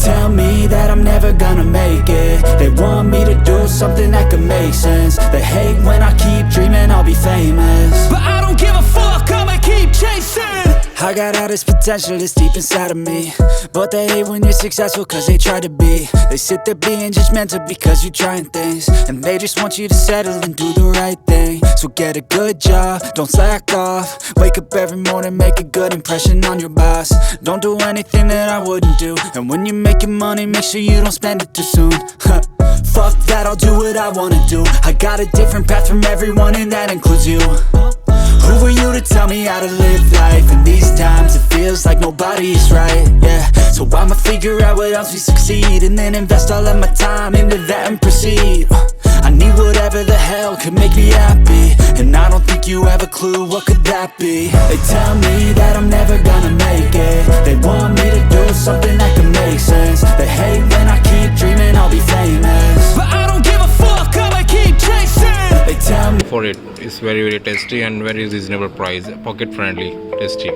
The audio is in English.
tell me that I'm never gonna make it. They want me to do something that could make sense. They hate when I keep dreaming I'll be famous, but I don't give a fuck, I'ma keep chasing. I got all this potential that's deep inside of me, but they hate when you're successful cause they try to be. They sit there being judgmental because you're trying things, and they just want you to settle and do the right thing. So get a good job, don't slack off. Wake up every morning, make a good impression on your boss. Don't do anything that I wouldn't do, and when you're making money, make sure you don't spend it too soon. Fuck that, I'll do what I wanna do. I got a different path from everyone, and that includes you. Who are you to tell me how to live life? In these times it feels like nobody is right, yeah. So I'ma figure out what else we succeed, and then invest all of my time into that and proceed. I need whatever the hell could make me happy, and I don't think you have a clue what could that be. They tell me that I'm never gonna make it. They want me to do something that could make sense. They hate when I keep dreaming I'll be famous, but I don't give a fuck, I'ma keep chasing. They tell me For it, it's very tasty and very reasonable price, pocket friendly, tasty.